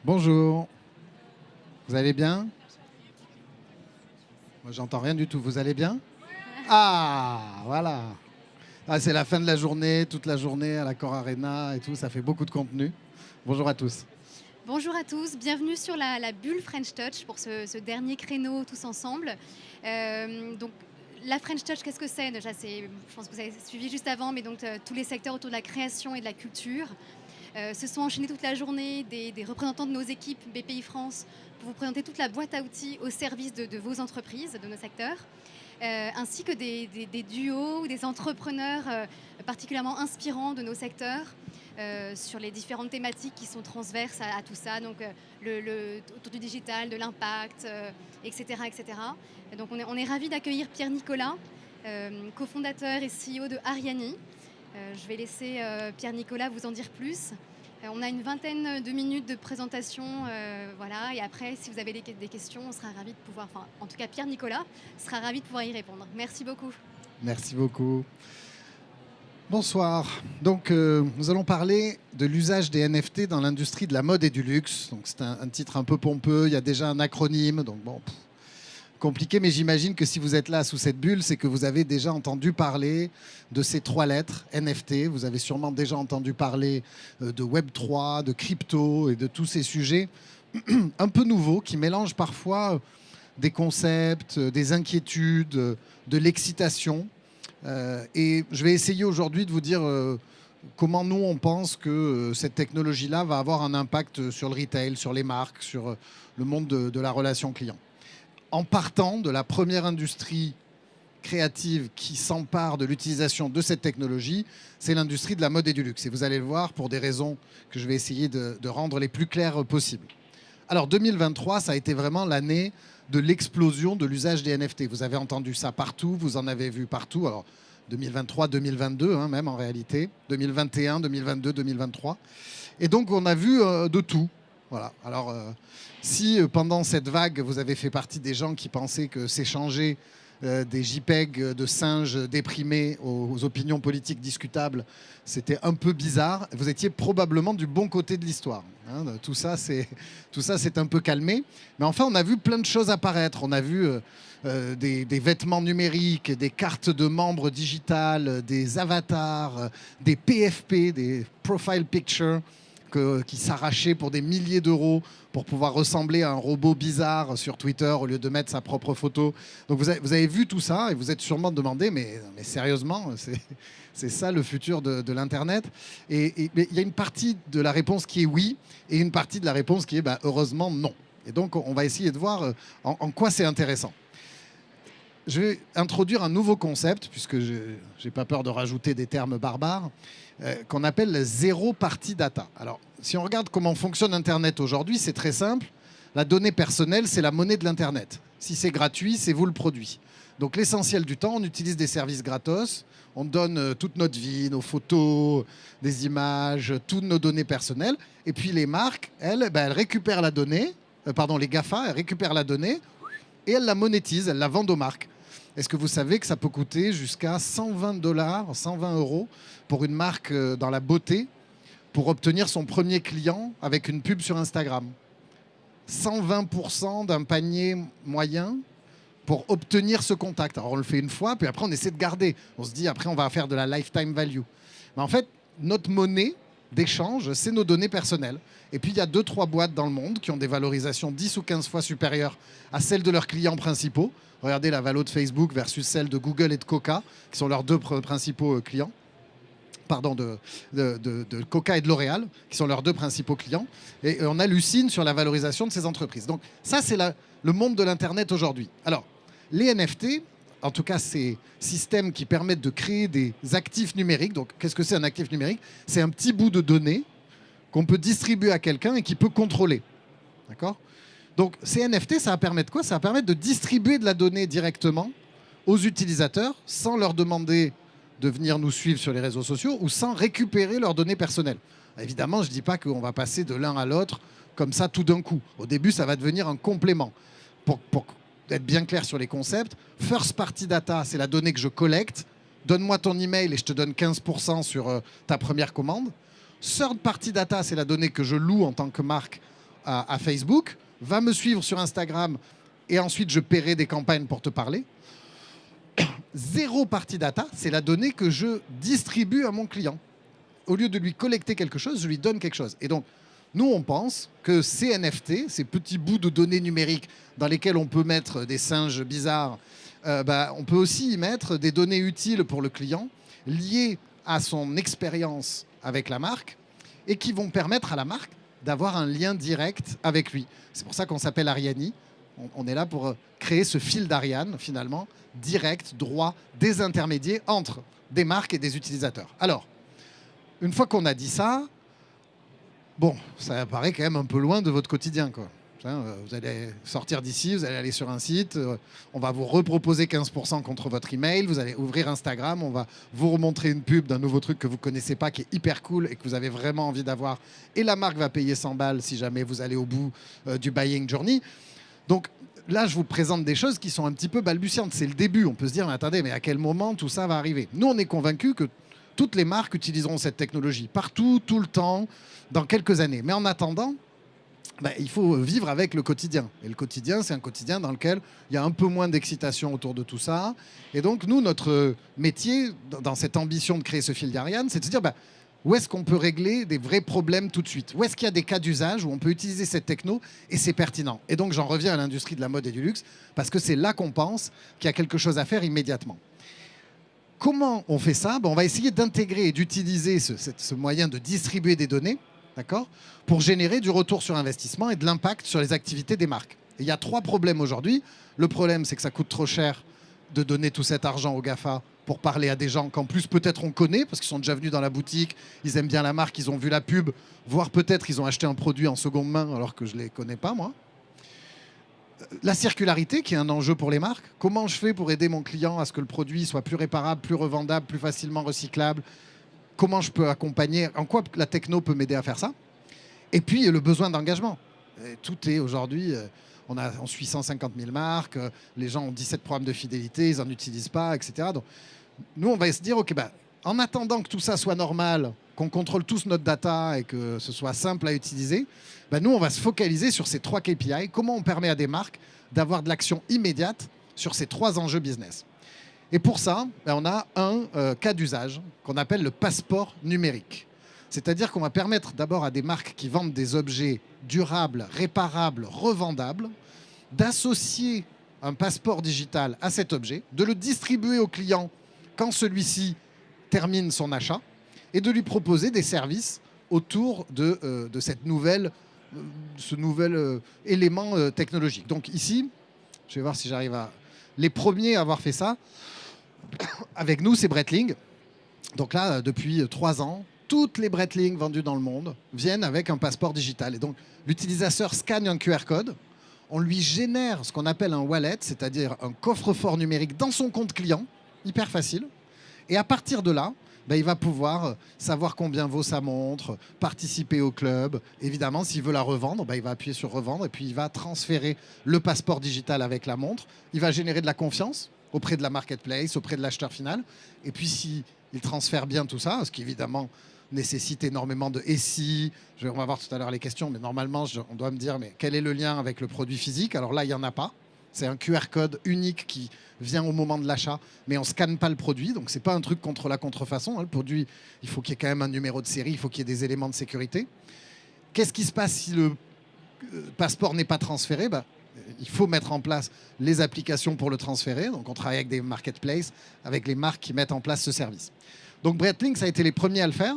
Bonjour, vous allez bien? Moi, j'entends rien du tout. Vous allez bien? Ah, voilà. Ah, c'est la fin de la journée, toute la journée à l'Accor Arena et tout. Ça fait beaucoup de contenu. Bonjour à tous. Bonjour à tous, bienvenue sur la bulle French Touch pour ce dernier créneau tous ensemble. Donc, la French Touch, qu'est-ce que c'est déjà? Je pense que vous avez suivi juste avant, mais donc tous les secteurs autour de la création et de la culture se sont enchaînés toute la journée des représentants de nos équipes BPI France pour vous présenter toute la boîte à outils au service de vos entreprises, de nos secteurs. Ainsi que des duos ou des entrepreneurs particulièrement inspirants de nos secteurs sur les différentes thématiques qui sont transverses à tout ça, donc autour du digital, de l'impact, etc., etc. Et donc on est ravis d'accueillir Pierre Nicolas, cofondateur et CEO de Ariani. Je vais laisser Pierre Nicolas vous en dire plus. On a une vingtaine de minutes de présentation, voilà, et après, si vous avez des questions, on sera ravis de pouvoir, enfin, en tout cas, Pierre Nicolas sera ravi de pouvoir y répondre. Merci beaucoup. Merci beaucoup. Bonsoir. Donc, nous allons parler de l'usage des NFT dans l'industrie de la mode et du luxe. Donc, c'est un titre un peu pompeux. Il y a déjà un acronyme. Donc, bon, compliqué, mais j'imagine que si vous êtes là sous cette bulle, c'est que vous avez déjà entendu parler de ces trois lettres, NFT. Vous avez sûrement déjà entendu parler de Web3, de crypto et de tous ces sujets un peu nouveaux qui mélangent parfois des concepts, des inquiétudes, de l'excitation. Et je vais essayer aujourd'hui de vous dire comment nous, on pense que cette technologie-là va avoir un impact sur le retail, sur les marques, sur le monde de la relation client. En partant de la première industrie créative qui s'empare de l'utilisation de cette technologie, c'est l'industrie de la mode et du luxe. Et vous allez le voir pour des raisons que je vais essayer de rendre les plus claires possibles. Alors 2023, ça a été vraiment l'année de l'explosion de l'usage des NFT. Vous avez entendu ça partout, vous en avez vu partout. Alors 2023, 2022 hein, même en réalité, 2021, 2022, 2023. Et donc on a vu de tout. Voilà. Alors si pendant cette vague, vous avez fait partie des gens qui pensaient que s'échanger des JPEG de singes déprimés aux opinions politiques discutables, c'était un peu bizarre. Vous étiez probablement du bon côté de l'histoire. Hein. Tout ça, c'est un peu calmé. Mais enfin, on a vu plein de choses apparaître. On a vu des vêtements numériques, des cartes de membres digitales, des avatars, des PFP, des profile pictures, qui s'arrachaient pour des milliers d'euros pour pouvoir ressembler à un robot bizarre sur Twitter au lieu de mettre sa propre photo. Donc vous avez vu tout ça et vous êtes sûrement demandé, mais sérieusement, c'est ça le futur de l'Internet? Et il y a une partie de la réponse qui est oui et une partie de la réponse qui est heureusement non. Et donc on va essayer de voir en quoi c'est intéressant. Je vais introduire un nouveau concept, puisque je n'ai pas peur de rajouter des termes barbares, qu'on appelle zéro party data. Alors, si on regarde comment fonctionne Internet aujourd'hui, c'est très simple. La donnée personnelle, c'est la monnaie de l'Internet. Si c'est gratuit, c'est vous le produit. Donc, l'essentiel du temps, on utilise des services gratos. On donne toute notre vie, nos photos, des images, toutes nos données personnelles. Et puis, les marques, elles récupèrent la donnée, les GAFA, elles récupèrent la donnée et elles la monétisent, elles la vendent aux marques. Est-ce que vous savez que ça peut coûter jusqu'à 120 $, 120 € pour une marque dans la beauté pour obtenir son premier client avec une pub sur Instagram? 120% d'un panier moyen pour obtenir ce contact. Alors on le fait une fois, puis après on essaie de garder. On se dit après on va faire de la lifetime value. Mais en fait, notre monnaie d'échange, c'est nos données personnelles. Et puis il y a 2-3 boîtes dans le monde qui ont des valorisations 10 ou 15 fois supérieures à celles de leurs clients principaux. Regardez la valo de Facebook versus celle de Google et de Coca, qui sont leurs deux principaux clients. Pardon, de Coca et de L'Oréal, qui sont leurs deux principaux clients. Et on hallucine sur la valorisation de ces entreprises. Donc ça, c'est le monde de l'Internet aujourd'hui. Alors, les NFT, en tout cas ces systèmes qui permettent de créer des actifs numériques. Donc qu'est-ce que c'est un actif numérique? C'est un petit bout de données qu'on peut distribuer à quelqu'un et qui peut contrôler. D'accord? Donc ces NFT, ça va permettre quoi? Ça va permettre de distribuer de la donnée directement aux utilisateurs sans leur demander de venir nous suivre sur les réseaux sociaux ou sans récupérer leurs données personnelles. Évidemment, je ne dis pas qu'on va passer de l'un à l'autre comme ça tout d'un coup. Au début, ça va devenir un complément. Pour être bien clair sur les concepts, first party data, c'est la donnée que je collecte. Donne-moi ton email et je te donne 15% sur ta première commande. Third party data, c'est la donnée que je loue en tant que marque à Facebook, va me suivre sur Instagram et ensuite je paierai des campagnes pour te parler. Zéro partie data, c'est la donnée que je distribue à mon client. Au lieu de lui collecter quelque chose, je lui donne quelque chose. Et donc, nous, on pense que ces NFT, ces petits bouts de données numériques dans lesquels on peut mettre des singes bizarres, on peut aussi y mettre des données utiles pour le client, liées à son expérience avec la marque, et qui vont permettre à la marque d'avoir un lien direct avec lui. C'est pour ça qu'on s'appelle Ariani. On est là pour créer ce fil d'Ariane, finalement, direct, droit, désintermédié entre des marques et des utilisateurs. Alors, une fois qu'on a dit ça, bon, ça paraît quand même un peu loin de votre quotidien, quoi. Vous allez sortir d'ici, vous allez aller sur un site, on va vous reproposer 15% contre votre email, vous allez ouvrir Instagram, on va vous remontrer une pub d'un nouveau truc que vous ne connaissez pas, qui est hyper cool et que vous avez vraiment envie d'avoir. Et la marque va payer 100 balles si jamais vous allez au bout du buying journey. Donc là, je vous présente des choses qui sont un petit peu balbutiantes. C'est le début. On peut se dire, mais attendez, mais à quel moment tout ça va arriver? Nous, on est convaincus que toutes les marques utiliseront cette technologie partout, tout le temps, dans quelques années. Mais en attendant, il faut vivre avec le quotidien. Et le quotidien, c'est un quotidien dans lequel il y a un peu moins d'excitation autour de tout ça. Et donc, nous, notre métier, dans cette ambition de créer ce fil d'Ariane, c'est de se dire, où est-ce qu'on peut régler des vrais problèmes tout de suite? Où est-ce qu'il y a des cas d'usage où on peut utiliser cette techno et c'est pertinent? Et donc, j'en reviens à l'industrie de la mode et du luxe, parce que c'est là qu'on pense qu'il y a quelque chose à faire immédiatement. Comment on fait ça? On va essayer d'intégrer et d'utiliser ce moyen de distribuer des données, d'accord, pour générer du retour sur investissement et de l'impact sur les activités des marques. Et il y a 3 problèmes aujourd'hui. Le problème, c'est que ça coûte trop cher de donner tout cet argent aux GAFA pour parler à des gens qu'en plus peut-être on connaît, parce qu'ils sont déjà venus dans la boutique, ils aiment bien la marque, ils ont vu la pub, voire peut-être ils ont acheté un produit en seconde main alors que je ne les connais pas, moi. La circularité, qui est un enjeu pour les marques. Comment je fais pour aider mon client à ce que le produit soit plus réparable, plus revendable, plus facilement recyclable? Comment je peux accompagner? En quoi la techno peut m'aider à faire ça? Et puis, le besoin d'engagement. Tout est aujourd'hui... On suit 150 000 marques, les gens ont 17 programmes de fidélité, ils n'en utilisent pas, etc. Donc, nous, on va se dire, OK, en attendant que tout ça soit normal, qu'on contrôle tous notre data et que ce soit simple à utiliser, nous, on va se focaliser sur ces 3 KPI. Comment on permet à des marques d'avoir de l'action immédiate sur ces 3 enjeux business? Et pour ça, on a un cas d'usage qu'on appelle le passeport numérique. C'est-à-dire qu'on va permettre d'abord à des marques qui vendent des objets durables, réparables, revendables, d'associer un passeport digital à cet objet, de le distribuer au client quand celui-ci termine son achat et de lui proposer des services autour de ce nouvel élément technologique. Donc ici, je vais voir si j'arrive à... Les premiers à avoir fait ça, avec nous, c'est Breitling. Donc là, depuis 3 ans, toutes les Breitling vendues dans le monde viennent avec un passeport digital. Et donc, l'utilisateur scanne un QR code, on lui génère ce qu'on appelle un wallet, c'est-à-dire un coffre-fort numérique dans son compte client, hyper facile. Et à partir de là, il va pouvoir savoir combien vaut sa montre, participer au club. Évidemment, s'il veut la revendre, il va appuyer sur revendre et puis il va transférer le passeport digital avec la montre. Il va générer de la confiance auprès de la marketplace, auprès de l'acheteur final. Et puis, s'il transfère bien tout ça, ce qui évidemment nécessite énormément de SI. On va voir tout à l'heure les questions, mais normalement, on doit me dire mais quel est le lien avec le produit physique? Alors là, il n'y en a pas. C'est un QR code unique qui vient au moment de l'achat, mais on ne scanne pas le produit. Donc, ce n'est pas un truc contre la contrefaçon. Le produit, il faut qu'il y ait quand même un numéro de série, il faut qu'il y ait des éléments de sécurité. Qu'est-ce qui se passe si le passeport n'est pas transféré? Il faut mettre en place les applications pour le transférer. Donc, on travaille avec des marketplaces, avec les marques qui mettent en place ce service. Donc, Breitling, ça a été les premiers à le faire.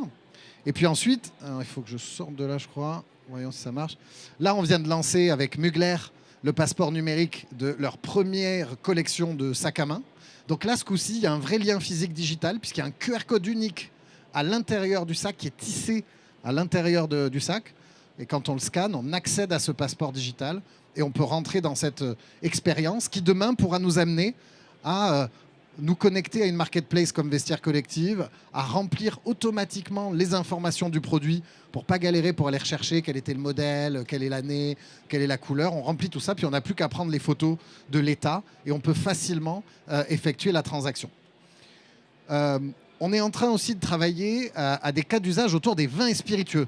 Et puis ensuite, il faut que je sorte de là, je crois. Voyons si ça marche. Là, on vient de lancer avec Mugler le passeport numérique de leur première collection de sacs à main. Donc là, ce coup-ci, il y a un vrai lien physique-digital, puisqu'il y a un QR code unique à l'intérieur du sac qui est tissé à l'intérieur du sac. Et quand on le scanne, on accède à ce passeport digital et on peut rentrer dans cette expérience qui, demain, pourra nous amener à nous connecter à une marketplace comme Vestiaire Collective, à remplir automatiquement les informations du produit pour pas galérer pour aller rechercher quel était le modèle, quelle est l'année, quelle est la couleur. On remplit tout ça, puis on n'a plus qu'à prendre les photos de l'état et on peut facilement effectuer la transaction. On est en train aussi de travailler à des cas d'usage autour des vins et spiritueux.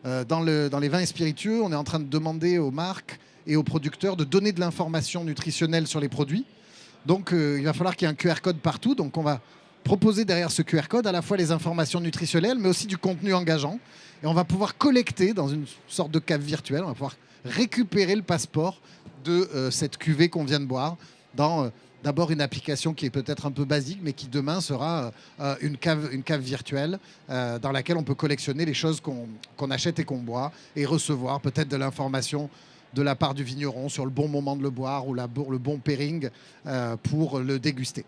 Dans les vins et spiritueux, on est en train de demander aux marques et aux producteurs de donner de l'information nutritionnelle sur les produits. Donc, il va falloir qu'il y ait un QR code partout. Donc, on va proposer derrière ce QR code à la fois les informations nutritionnelles, mais aussi du contenu engageant. Et on va pouvoir collecter dans une sorte de cave virtuelle, on va pouvoir récupérer le passeport de cette cuvée qu'on vient de boire dans d'abord une application qui est peut-être un peu basique, mais qui demain sera une cave virtuelle dans laquelle on peut collectionner les choses qu'on achète et qu'on boit et recevoir peut-être de l'information de la part du vigneron sur le bon moment de le boire ou le bon pairing pour le déguster.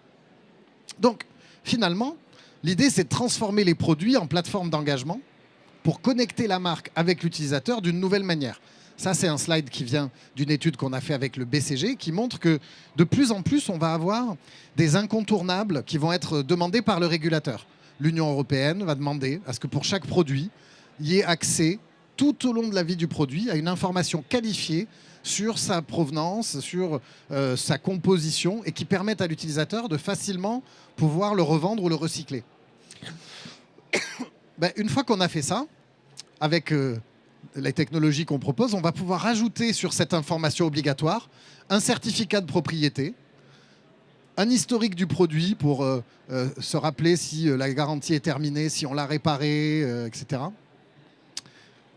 Donc, finalement, l'idée, c'est de transformer les produits en plateforme d'engagement pour connecter la marque avec l'utilisateur d'une nouvelle manière. Ça, c'est un slide qui vient d'une étude qu'on a fait avec le BCG qui montre que de plus en plus, on va avoir des incontournables qui vont être demandés par le régulateur. L'Union européenne va demander à ce que pour chaque produit, il y ait accès tout au long de la vie du produit à une information qualifiée sur sa provenance, sur sa composition et qui permette à l'utilisateur de facilement pouvoir le revendre ou le recycler. Une fois qu'on a fait ça, avec les technologies qu'on propose, on va pouvoir rajouter sur cette information obligatoire un certificat de propriété, un historique du produit pour se rappeler si la garantie est terminée, si on l'a réparé, etc.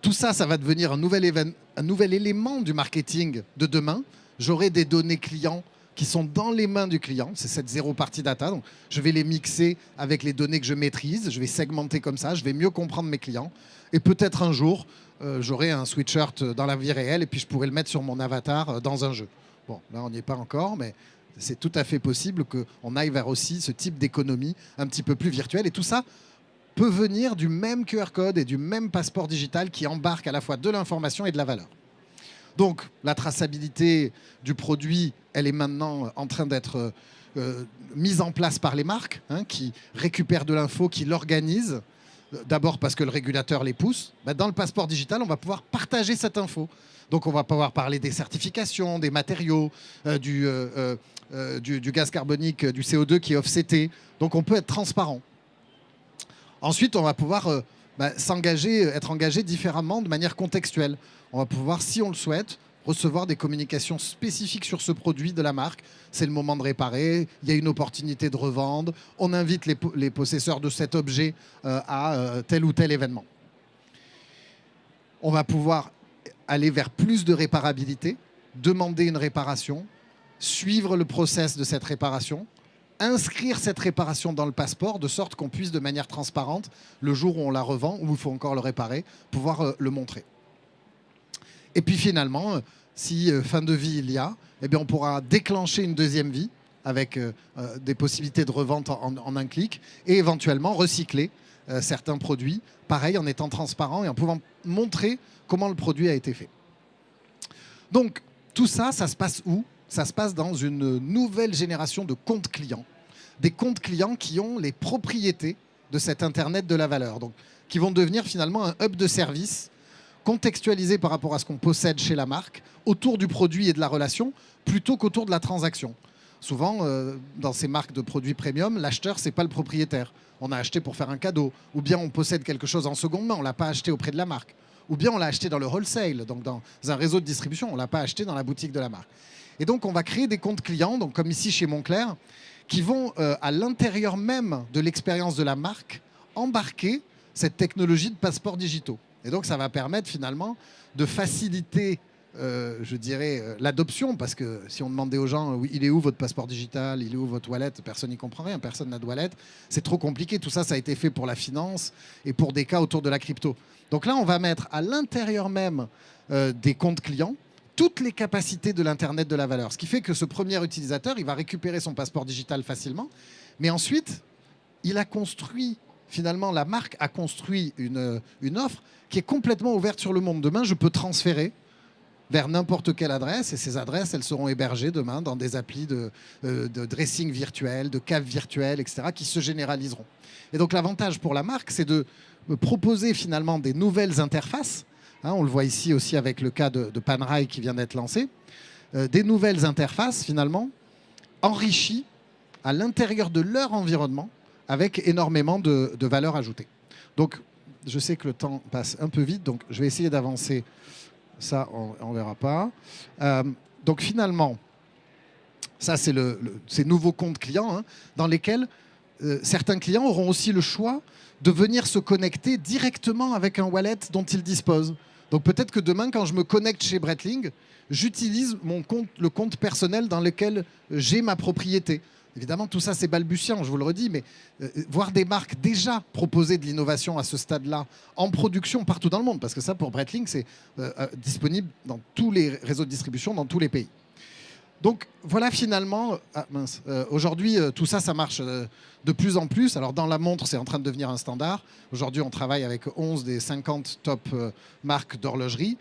Tout ça, ça va devenir un nouvel élément du marketing de demain. J'aurai des données clients qui sont dans les mains du client. C'est cette zéro party data. Donc, je vais les mixer avec les données que je maîtrise. Je vais segmenter comme ça. Je vais mieux comprendre mes clients. Et peut-être un jour, j'aurai un sweatshirt dans la vie réelle et puis je pourrai le mettre sur mon avatar dans un jeu. Bon, là, on n'y est pas encore, mais c'est tout à fait possible qu'on aille vers aussi ce type d'économie un petit peu plus virtuelle. Et tout ça peut venir du même QR code et du même passeport digital qui embarque à la fois de l'information et de la valeur. Donc, la traçabilité du produit, elle est maintenant en train d'être mise en place par les marques, qui récupèrent de l'info, qui l'organisent. D'abord parce que le régulateur les pousse. Dans le passeport digital, on va pouvoir partager cette info. Donc, on va pouvoir parler des certifications, des matériaux, du gaz carbonique, du CO2 qui est offseté. Donc, on peut être transparent. Ensuite, on va pouvoir être engagé différemment de manière contextuelle. On va pouvoir, si on le souhaite, recevoir des communications spécifiques sur ce produit de la marque. C'est le moment de réparer, il y a une opportunité de revendre, on invite les possesseurs de cet objet à tel ou tel événement. On va pouvoir aller vers plus de réparabilité, demander une réparation, suivre le process de cette réparation, inscrire cette réparation dans le passeport de sorte qu'on puisse de manière transparente, le jour où on la revend, ou il faut encore le réparer, pouvoir le montrer. Et puis finalement, si fin de vie il y a, on pourra déclencher une deuxième vie avec des possibilités de revente en un clic et éventuellement recycler certains produits, pareil en étant transparent et en pouvant montrer comment le produit a été fait. Donc tout ça, ça se passe où ? Ça se passe dans une nouvelle génération de comptes clients. Des comptes clients qui ont les propriétés de cet Internet de la valeur, donc qui vont devenir finalement un hub de service contextualisé par rapport à ce qu'on possède chez la marque, autour du produit et de la relation, plutôt qu'autour de la transaction. Souvent, dans ces marques de produits premium, l'acheteur, ce n'est pas le propriétaire. On a acheté pour faire un cadeau. Ou bien on possède quelque chose en seconde main, on ne l'a pas acheté auprès de la marque. Ou bien on l'a acheté dans le wholesale, donc dans un réseau de distribution, on ne l'a pas acheté dans la boutique de la marque. Et donc, on va créer des comptes clients, donc comme ici chez Moncler, qui vont, à l'intérieur même de l'expérience de la marque, embarquer cette technologie de passeports digitaux. Et donc, ça va permettre finalement de faciliter, je dirais, l'adoption, parce que si on demandait aux gens, oui, il est où votre passeport digital, il est où votre wallet, personne n'y comprend rien, personne n'a de wallet, c'est trop compliqué. Tout ça, ça a été fait pour la finance et pour des cas autour de la crypto. Donc là, on va mettre à l'intérieur même des comptes clients toutes les capacités de l'Internet de la valeur. Ce qui fait que ce premier utilisateur, il va récupérer son passeport digital facilement, mais ensuite, il a construit, finalement, la marque a construit une offre qui est complètement ouverte sur le monde. Demain, je peux transférer vers n'importe quelle adresse, et ces adresses, elles seront hébergées demain dans des applis de dressing virtuel, de cave virtuelle, etc., qui se généraliseront. Et donc, l'avantage pour la marque, c'est de proposer finalement des nouvelles interfaces. On le voit ici aussi avec le cas de Panerai qui vient d'être lancé. Des nouvelles interfaces, finalement, enrichies à l'intérieur de leur environnement avec énormément de valeur ajoutée. Donc, je sais que le temps passe un peu vite, donc je vais essayer d'avancer. Ça, on ne verra pas. Donc finalement, ça, c'est ces nouveaux comptes clients hein, dans lesquels certains clients auront aussi le choix de venir se connecter directement avec un wallet dont ils disposent. Donc peut-être que demain, quand je me connecte chez Breitling, j'utilise le compte personnel dans lequel j'ai ma propriété. Évidemment, tout ça, c'est balbutiant, je vous le redis, mais voir des marques déjà proposer de l'innovation à ce stade-là, en production partout dans le monde, parce que ça, pour Breitling, c'est disponible dans tous les réseaux de distribution, dans tous les pays. Donc voilà finalement, aujourd'hui tout ça, ça marche de plus en plus. Alors dans la montre, c'est en train de devenir un standard. Aujourd'hui, on travaille avec 11 des 50 top marques d'horlogerie.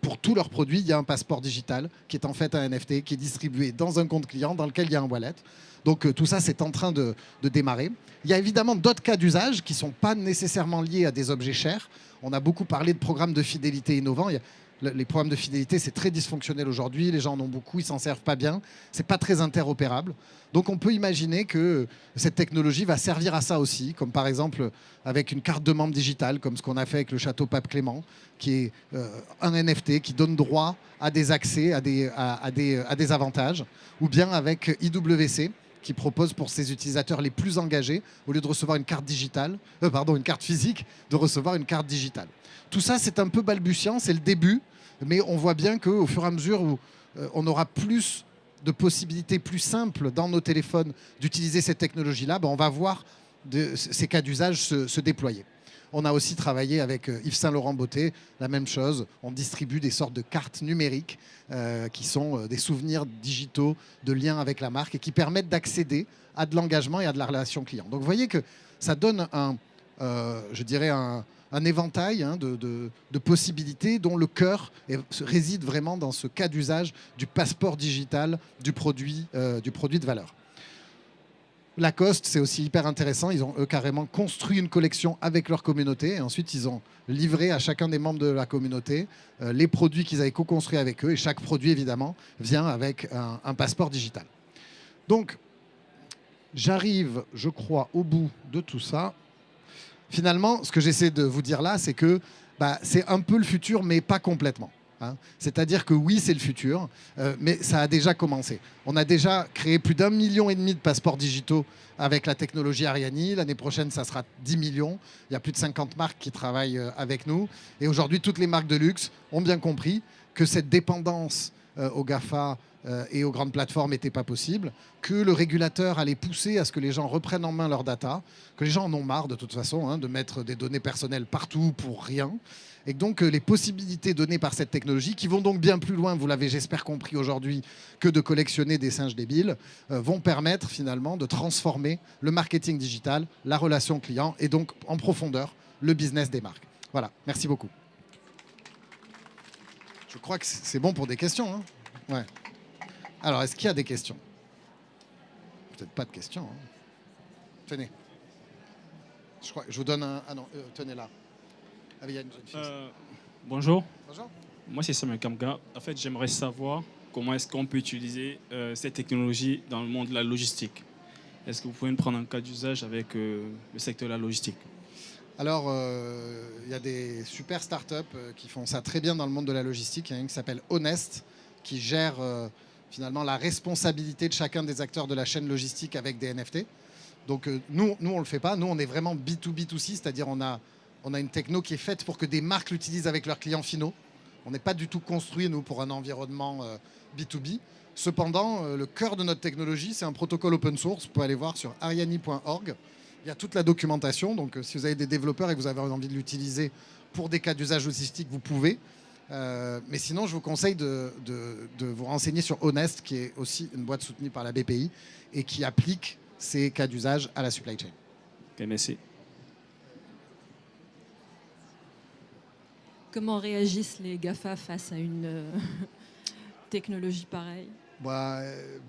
Pour tous leurs produits, il y a un passeport digital qui est en fait un NFT qui est distribué dans un compte client dans lequel il y a un wallet. Donc tout ça, c'est en train de démarrer. Il y a évidemment d'autres cas d'usage qui ne sont pas nécessairement liés à des objets chers. On a beaucoup parlé de programmes de fidélité innovants. Les programmes de fidélité, c'est très dysfonctionnel aujourd'hui. Les gens en ont beaucoup, ils s'en servent pas bien. C'est pas très interopérable. Donc on peut imaginer que cette technologie va servir à ça aussi, comme par exemple avec une carte de membre digitale, comme ce qu'on a fait avec le château Pape Clément, qui est un NFT qui donne droit à des accès, à des avantages, ou bien avec IWC, qui propose pour ses utilisateurs les plus engagés, au lieu de recevoir une carte une carte physique, de recevoir une carte digitale. Tout ça, c'est un peu balbutiant, c'est le début, mais on voit bien qu'au fur et à mesure où on aura plus de possibilités plus simples dans nos téléphones d'utiliser cette technologie-là, on va voir ces cas d'usage se déployer. On a aussi travaillé avec Yves Saint Laurent Beauté, la même chose. On distribue des sortes de cartes numériques qui sont des souvenirs digitaux de liens avec la marque et qui permettent d'accéder à de l'engagement et à de la relation client. Donc vous voyez que ça donne un éventail de possibilités dont le cœur réside vraiment dans ce cas d'usage du passeport digital du produit de valeur. Lacoste, c'est aussi hyper intéressant. Ils ont carrément construit une collection avec leur communauté et ensuite ils ont livré à chacun des membres de la communauté les produits qu'ils avaient co-construits avec eux et chaque produit évidemment vient avec un passeport digital. Donc j'arrive, je crois, au bout de tout ça. Finalement, ce que j'essaie de vous dire là, c'est que c'est un peu le futur, mais pas complètement. C'est-à-dire que oui, c'est le futur, mais ça a déjà commencé. On a déjà créé plus d'1,5 million de passeports digitaux avec la technologie Ariani. L'année prochaine, ça sera 10 millions. Il y a plus de 50 marques qui travaillent avec nous. Et aujourd'hui, toutes les marques de luxe ont bien compris que cette dépendance aux GAFA et aux grandes plateformes n'était pas possible, que le régulateur allait pousser à ce que les gens reprennent en main leurs data, que les gens en ont marre de toute façon de mettre des données personnelles partout pour rien. Et donc les possibilités données par cette technologie, qui vont donc bien plus loin, vous l'avez j'espère compris aujourd'hui, que de collectionner des singes débiles, vont permettre finalement de transformer le marketing digital, la relation client et donc en profondeur le business des marques. Voilà, merci beaucoup. Je crois que c'est bon pour des questions. Ouais. Alors, est-ce qu'il y a des questions? Peut-être pas de questions. Tenez. Je vous donne un... Ah non, tenez là. Ah, il y a une jeune fille. Bonjour. Bonjour. Moi, c'est Samuel Kamga. En fait, j'aimerais savoir comment est-ce qu'on peut utiliser cette technologie dans le monde de la logistique. Est-ce que vous pouvez me prendre un cas d'usage avec le secteur de la logistique? Alors, il y a des super startups qui font ça très bien dans le monde de la logistique. Il y en a une qui s'appelle Honest, qui gère finalement la responsabilité de chacun des acteurs de la chaîne logistique avec des NFT. Donc, nous on ne le fait pas. Nous, on est vraiment B2B2C, c'est-à-dire on a une techno qui est faite pour que des marques l'utilisent avec leurs clients finaux. On n'est pas du tout construit, nous, pour un environnement B2B. Cependant, le cœur de notre technologie, c'est un protocole open source. Vous pouvez aller voir sur ariani.org. Il y a toute la documentation. Donc, si vous avez des développeurs et que vous avez envie de l'utiliser pour des cas d'usage logistique, vous pouvez. Mais sinon, je vous conseille de vous renseigner sur Honest, qui est aussi une boîte soutenue par la BPI et qui applique ces cas d'usage à la supply chain. Ok, merci. Comment réagissent les GAFA face à une technologie pareille?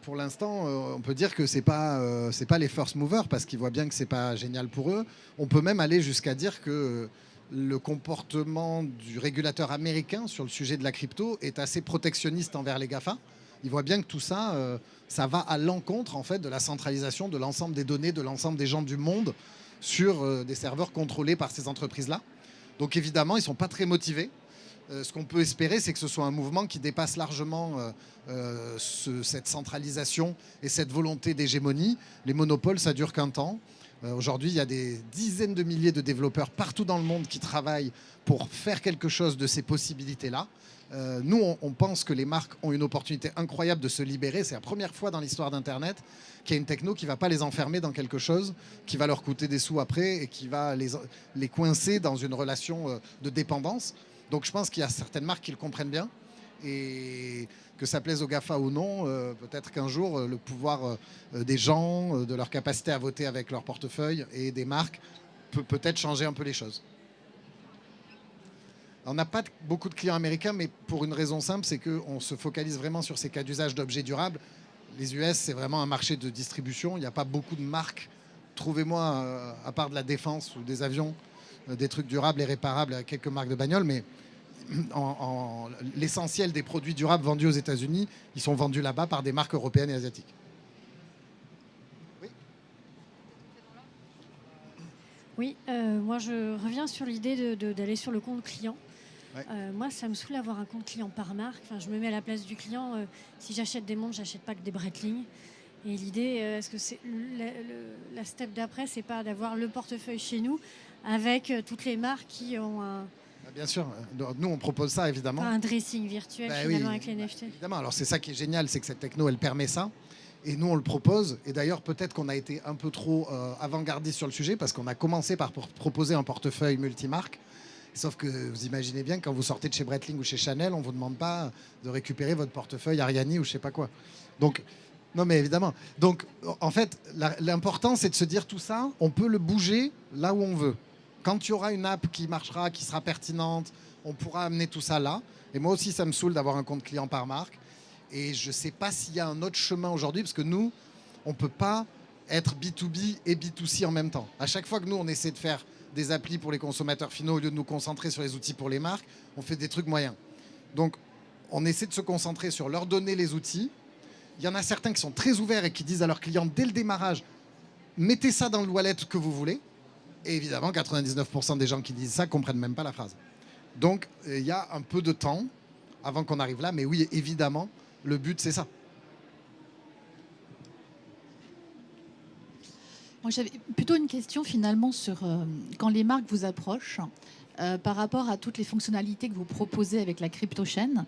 Pour l'instant, on peut dire que c'est pas les first movers parce qu'ils voient bien que c'est pas génial pour eux. On peut même aller jusqu'à dire que le comportement du régulateur américain sur le sujet de la crypto est assez protectionniste envers les GAFA. Ils voient bien que tout ça, ça va à l'encontre en fait de la centralisation de l'ensemble des données de l'ensemble des gens du monde sur des serveurs contrôlés par ces entreprises-là. Donc évidemment, ils ne sont pas très motivés. Ce qu'on peut espérer, c'est que ce soit un mouvement qui dépasse largement cette centralisation et cette volonté d'hégémonie. Les monopoles, ça dure qu'un temps. Aujourd'hui, il y a des dizaines de milliers de développeurs partout dans le monde qui travaillent pour faire quelque chose de ces possibilités-là. Nous, on pense que les marques ont une opportunité incroyable de se libérer. C'est la première fois dans l'histoire d'Internet qu'il y a une techno qui ne va pas les enfermer dans quelque chose, qui va leur coûter des sous après et qui va les coincer dans une relation de dépendance. Donc je pense qu'il y a certaines marques qui le comprennent bien et que ça plaise aux GAFA ou non, peut-être qu'un jour, le pouvoir des gens, de leur capacité à voter avec leur portefeuille et des marques peut peut-être changer un peu les choses. On n'a pas beaucoup de clients américains, mais pour une raison simple, c'est qu'on se focalise vraiment sur ces cas d'usage d'objets durables. Les US, c'est vraiment un marché de distribution. Il n'y a pas beaucoup de marques. Trouvez-moi, à part de la défense ou des avions, des trucs durables et réparables à quelques marques de bagnoles, mais l'essentiel des produits durables vendus aux États-Unis, ils sont vendus là-bas par des marques européennes et asiatiques. Oui, moi je reviens sur l'idée d'aller sur le compte client. Ouais. Moi, ça me saoule d'avoir un compte client par marque. Enfin, je me mets à la place du client. Si j'achète des montres, j'achète pas que des Breitling. Et l'idée, est-ce que c'est la step d'après, c'est pas d'avoir le portefeuille chez nous avec toutes les marques qui ont Bien sûr, nous on propose ça évidemment. un dressing virtuel finalement avec les NFT. Évidemment, alors c'est ça qui est génial, c'est que cette techno elle permet ça. Et nous on le propose. Et d'ailleurs peut-être qu'on a été un peu trop avant-gardiste sur le sujet parce qu'on a commencé par proposer un portefeuille multimarque. Sauf que vous imaginez bien, quand vous sortez de chez Breitling ou chez Chanel, on ne vous demande pas de récupérer votre portefeuille Ariani ou je sais pas quoi. Donc, non mais évidemment. Donc, en fait, l'important, c'est de se dire tout ça, on peut le bouger là où on veut. Quand il y aura une app qui marchera, qui sera pertinente, on pourra amener tout ça là. Et moi aussi, ça me saoule d'avoir un compte client par marque. Et je ne sais pas s'il y a un autre chemin aujourd'hui, parce que nous, on ne peut pas être B2B et B2C en même temps. À chaque fois que nous, on essaie de faire des applis pour les consommateurs finaux, au lieu de nous concentrer sur les outils pour les marques, on fait des trucs moyens. Donc, on essaie de se concentrer sur leur donner les outils. Il y en a certains qui sont très ouverts et qui disent à leurs clients dès le démarrage, mettez ça dans le wallet que vous voulez. Et évidemment, 99% des gens qui disent ça ne comprennent même pas la phrase. Donc, il y a un peu de temps avant qu'on arrive là. Mais oui, évidemment, le but, c'est ça. Moi, j'avais plutôt une question finalement sur quand les marques vous approchent par rapport à toutes les fonctionnalités que vous proposez avec la crypto-chaîne.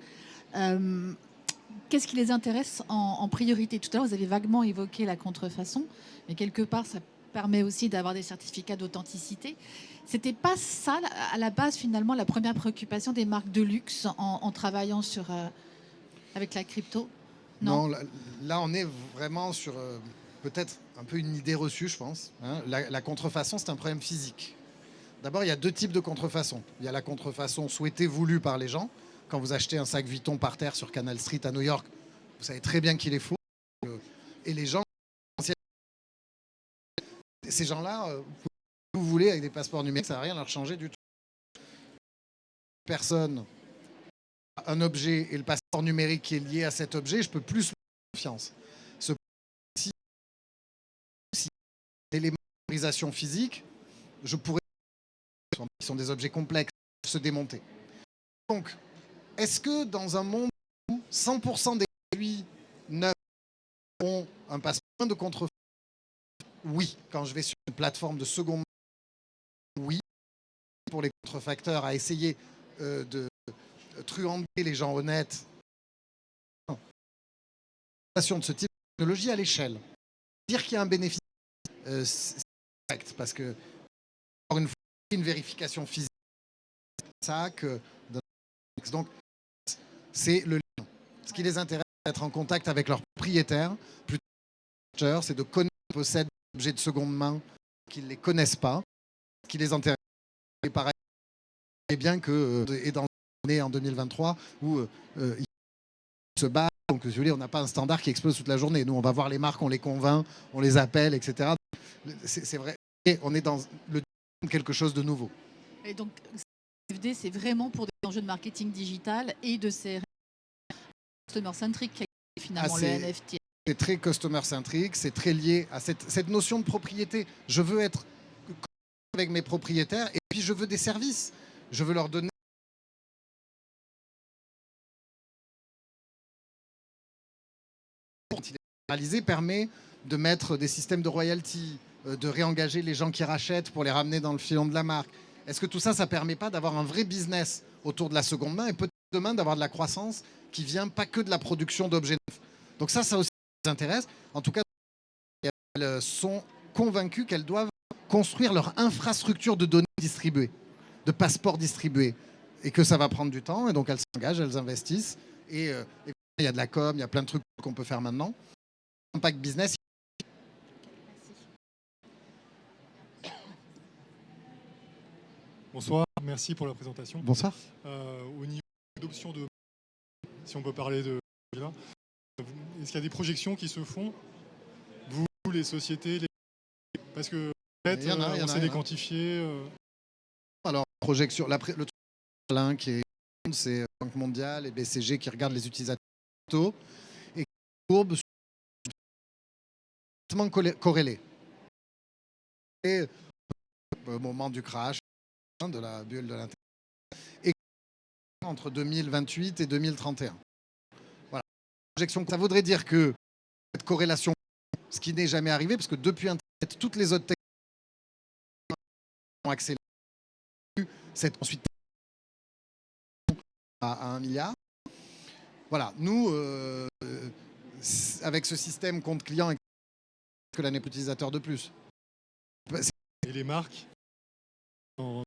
Qu'est-ce qui les intéresse en priorité? Tout à l'heure, vous avez vaguement évoqué la contrefaçon, mais quelque part, ça permet aussi d'avoir des certificats d'authenticité. C'était pas ça, à la base, finalement, la première préoccupation des marques de luxe en travaillant avec la crypto? Non, là, on est vraiment sur peut-être un peu une idée reçue, je pense. Hein. La contrefaçon, c'est un problème physique. D'abord, il y a deux types de contrefaçon. Il y a la contrefaçon souhaitée, voulue par les gens. Quand vous achetez un sac Vuitton par terre sur Canal Street à New York, vous savez très bien qu'il est faux. Et les gens, ces gens-là, vous voulez avec des passeports numériques, ça ne va rien leur changer du tout. Personne, un objet et le passeport numérique qui est lié à cet objet, je peux plus faire confiance. Si l'élément d'autorisation physique, je pourrais, qui sont des objets complexes, se démonter. Donc, est-ce que dans un monde où 100% des produits neufs ont un passeport de contrefaçon? Oui. Quand je vais sur une plateforme de seconde main, oui. Pour les contrefacteurs à essayer de truander les gens honnêtes. De ce type de technologie à l'échelle. Dire qu'il y a un bénéfice, c'est correct, parce que, encore une fois, une vérification physique, ça que donc c'est le lien. Ce qui les intéresse, c'est d'être en contact avec leurs propriétaires, plutôt que c'est de connaître qu'ils possèdent des objets de seconde main qu'ils ne les connaissent pas. Ce qui les intéresse, et pareil, et bien que et dans l'année en 2023 où ils se battent, donc si vous voulez, on n'a pas un standard qui explose toute la journée. Nous, on va voir les marques, on les convainc, on les appelle, etc. C'est vrai. Et on est dans quelque chose de nouveau. Et donc, CFD, c'est vraiment pour des enjeux de marketing digital et de ces customer-centric, finalement, le NFT. C'est très customer-centric, c'est très lié à cette notion de propriété. Je veux être avec mes propriétaires et puis je veux des services. je veux leur donner permet de mettre des systèmes de royalty, de réengager les gens qui rachètent pour les ramener dans le filon de la marque. Est-ce que tout ça, ça permet pas d'avoir un vrai business autour de la seconde main et peut-être demain d'avoir de la croissance qui vient pas que de la production d'objets neufs? Donc ça aussi les intéresse. En tout cas, elles sont convaincues qu'elles doivent construire leur infrastructure de données distribuées, de passeports distribués, et que ça va prendre du temps. Et donc elles s'engagent, elles investissent. Et il y a de la com, il y a plein de trucs qu'on peut faire maintenant. Impact business. Bonsoir, merci pour la présentation. Bonsoir. Au niveau d'adoption de, si on peut parler de là, est-ce qu'il y a des projections qui se font, vous, les sociétés, parce que peut-être on sait les quantifier. Alors projection, le truc qui est, c'est Banque mondiale et BCG qui regardent les utilisateurs et qui courbent corrélés. Et au moment du crash, de la bulle de l'Internet, et entre 2028 et 2031. Voilà. Projection, ça voudrait dire que cette corrélation, ce qui n'est jamais arrivé, parce que depuis Internet, toutes les autres technologies ont accéléré. Cette ensuite à 1 milliard. Voilà, nous, avec ce système compte client, que l'année utilisateur de plus. Et les marques